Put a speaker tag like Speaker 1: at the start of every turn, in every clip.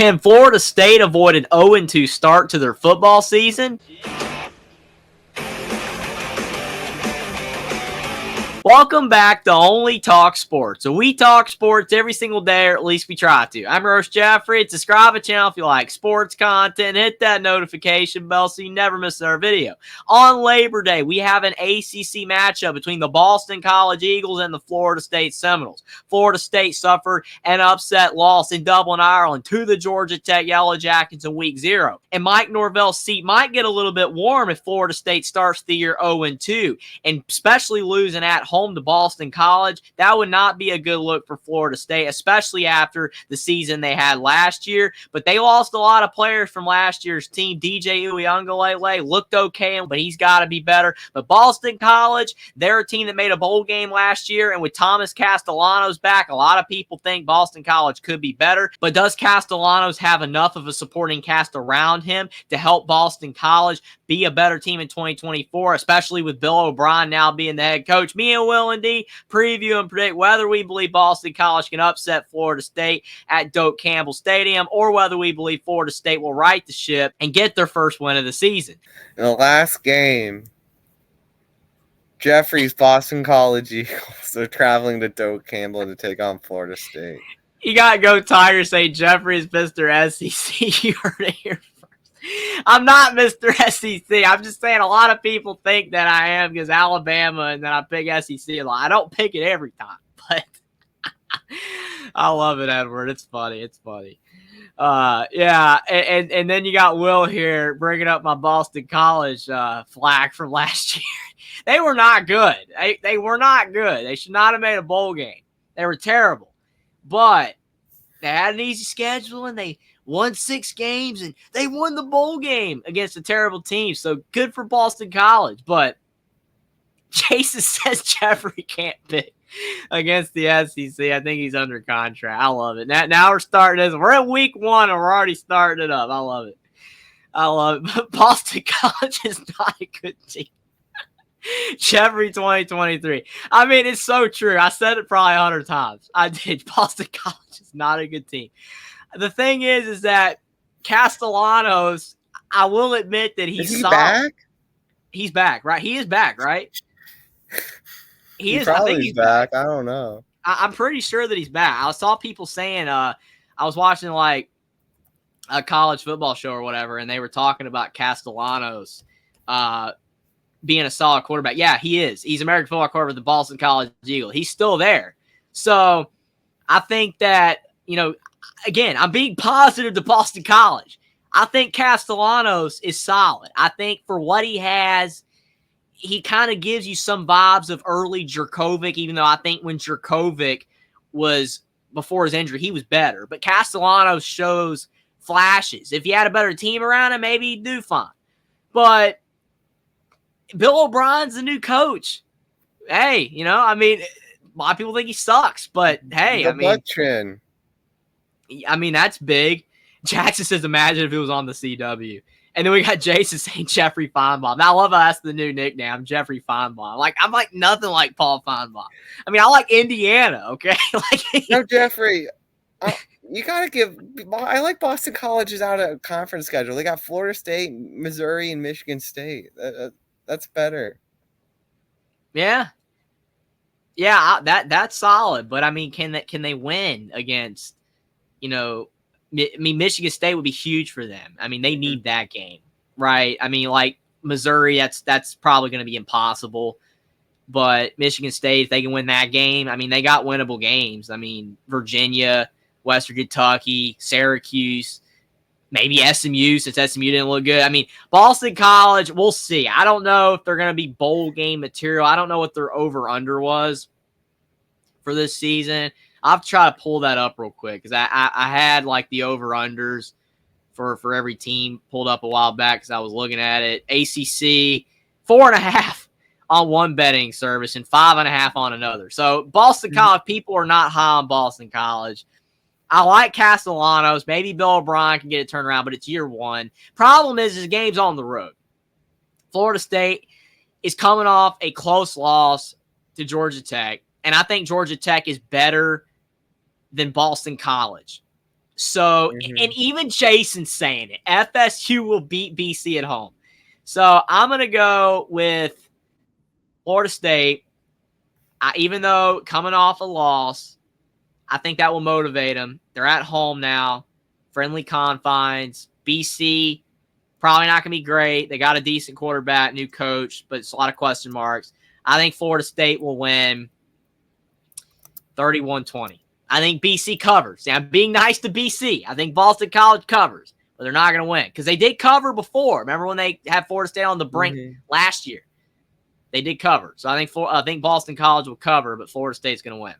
Speaker 1: Can Florida State avoid an 0-2 start to their football season? Welcome back to Only Talk Sports. So we talk sports every single day, or at least we try to. I'm your host, Jeffrey. Subscribe to the channel if you like sports content. Hit that notification bell so you never miss our video. On Labor Day, we have an ACC matchup between the Boston College Eagles and the Florida State Seminoles. Florida State suffered an upset loss in Dublin, Ireland to the Georgia Tech Yellow Jackets in Week 0. And Mike Norvell's seat might get a little bit warm if Florida State starts the year 0-2, and especially losing at home to Boston College. That would not be a good look for Florida State, especially after the season they had last year. But they lost a lot of players from last year's team. DJ Uiagalelei looked okay, but he's got to be better. But Boston College, they're a team that made a bowl game last year, and with Thomas Castellanos back, a lot of people think Boston College could be better. But does Castellanos have enough of a supporting cast around him to help Boston College be a better team in 2024, especially with Bill O'Brien now being the head coach? Me and Will and D preview and predict whether we believe Boston College can upset Florida State at Doak Campbell Stadium, or whether we believe Florida State will right the ship and get their first win of the season.
Speaker 2: In the last game, Jeffrey's Boston College Eagles are traveling to Doak Campbell to take on Florida State.
Speaker 1: You got to go Tigers. Say Jeffrey's Mr. SEC. You heard it here. I'm not Mr. SEC. I'm just saying a lot of people think that I am because Alabama, and then I pick SEC a lot. I don't pick it every time, but I love it, Edward. It's funny. It's funny. Yeah, and then you got Will here bringing up my Boston College flag from last year. They were not good. They were not good. They should not have made a bowl game. They were terrible. But they had an easy schedule, and they won 6 games, and they won the bowl game against a terrible team. So good for Boston College. But Jason says Jeffrey can't pick against the SEC. I think he's under contract. I love it. Now we're starting this. We're in week 1, and we're already starting it up. I love it. I love it. But Boston College is not a good team. Jeffrey 2023. I mean, it's so true. I said it probably 100 times. I did. Boston College is not a good team. The thing is that Castellanos, I will admit that he's solid.
Speaker 2: Back?
Speaker 1: He's back, right? He is back, right? He is.
Speaker 2: Probably
Speaker 1: I think he's
Speaker 2: back. I don't know.
Speaker 1: I'm pretty sure that he's back. I saw people saying, I was watching like a college football show or whatever, and they were talking about Castellanos being a solid quarterback. Yeah, he is. He's American football quarterback with the Boston College Eagles. He's still there. So I think that, again, I'm being positive to Boston College. I think Castellanos is solid. I think for what he has, he kind of gives you some vibes of early Jurkovec, even though I think when Jurkovec was before his injury, he was better. But Castellanos shows flashes. If he had a better team around him, maybe he'd do fine. But Bill O'Brien's the new coach. Hey, a lot of people think he sucks, but hey, that's big. Jackson says, imagine if it was on the CW. And then we got Jason saying Jeffrey Feinbaum. Now, I love how that's the new nickname, Jeffrey Feinbaum. I'm like nothing like Paul Feinbaum. I like Indiana, okay?
Speaker 2: No, Jeffrey, you got to give – I like Boston College's out of conference schedule. They got Florida State, Missouri, and Michigan State. That's better.
Speaker 1: Yeah. Yeah, that's solid. But, can they win against, Michigan State would be huge for them. They need that game, right? Missouri, that's probably going to be impossible. But Michigan State, if they can win that game, they got winnable games. Virginia, Western Kentucky, Syracuse, maybe SMU, since SMU didn't look good. Boston College, we'll see. I don't know if they're going to be bowl game material. I don't know what their over-under was for this season. I'll have to try to pull that up real quick because I had the over-unders for every team pulled up a while back because I was looking at it. ACC, 4.5 on one betting service and 5.5 on another. So Boston College, people are not high on Boston College. I like Castellanos. Maybe Bill O'Brien can get it turned around, but it's year 1. Problem is the game's on the road. Florida State is coming off a close loss to Georgia Tech, and I think Georgia Tech is better than Boston College. So, and even Jason's saying it. FSU will beat BC at home. So I'm going to go with Florida State. Even though coming off a loss, I think that will motivate them. They're at home now, friendly confines. BC, probably not going to be great. They got a decent quarterback, new coach, but it's a lot of question marks. I think Florida State will win 31-20. I think BC covers. Now, I'm being nice to BC. I think Boston College covers, but they're not going to win because they did cover before. Remember when they had Florida State on the brink last year? They did cover. So I think Boston College will cover, but Florida State's going to win.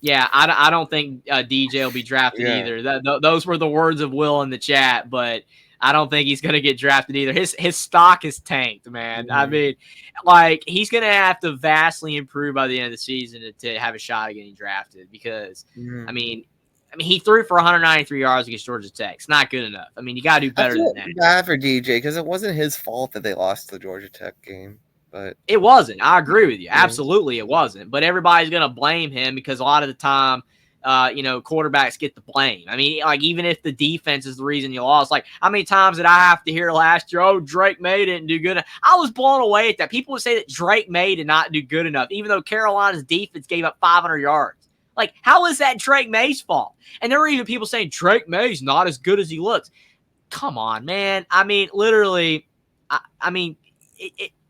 Speaker 1: Yeah, I don't think DJ will be drafted either. Those were the words of Will in the chat, but I don't think he's going to get drafted either. His stock is tanked, man. I mean, like, he's going to have to vastly improve by the end of the season to have a shot at getting drafted because, I mean, he threw for 193 yards against Georgia Tech. It's not good enough. I mean, you got to do better than that.
Speaker 2: Bad for DJ because it wasn't his fault that they lost the Georgia Tech game. But
Speaker 1: it wasn't. I agree with you. Absolutely, it wasn't. But everybody's going to blame him because a lot of the time, quarterbacks get the blame. I mean, like, even if the defense is the reason you lost, like, how many times did I have to hear last year, oh, Drake May didn't do good enough? I was blown away at that. People would say that Drake May did not do good enough, even though Carolina's defense gave up 500 yards. Like, how is that Drake May's fault? And there were even people saying Drake May's not as good as he looks. Come on, man. I mean, literally,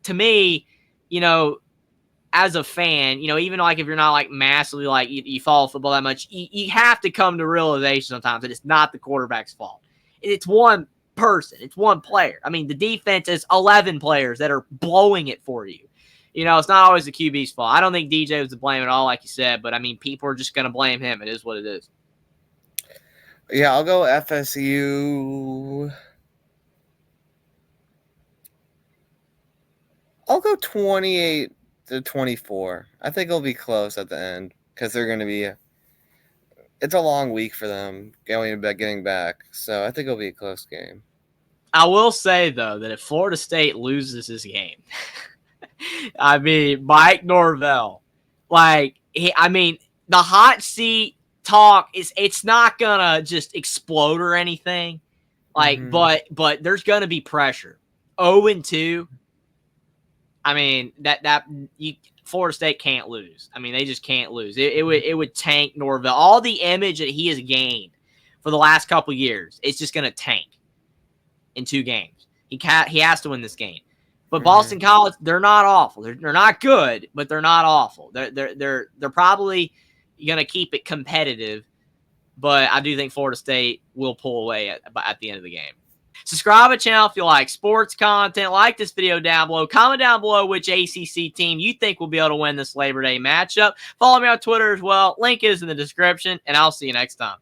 Speaker 1: to me, as a fan, even like if you're not like massively like you follow football that much, you have to come to realization sometimes that it's not the quarterback's fault. It's one person. It's one player. I mean, the defense is 11 players that are blowing it for you. It's not always the QB's fault. I don't think DJ was to blame at all, like you said, but I mean, people are just going to blame him. It is what it is.
Speaker 2: Yeah, I'll go FSU. I'll go 28-24. I think it'll be close at the end because they're going to be. It's a long week for them getting back, so I think it'll be a close game.
Speaker 1: I will say though that if Florida State loses this game, I mean Mike Norvell, the hot seat talk it's not gonna just explode or anything, but there's gonna be pressure. 0-2. I mean, Florida State can't lose. I mean, they just can't lose. It would tank Norvell. All the image that he has gained for the last couple years, it's just going to tank in 2 games. He has to win this game. But Boston College, they're not awful. They're not good, but they're not awful. They're probably going to keep it competitive, but I do think Florida State will pull away at the end of the game. Subscribe to the channel if you like sports content. Like this video down below. Comment down below which ACC team you think will be able to win this Labor Day matchup. Follow me on Twitter as well. Link is in the description, and I'll see you next time.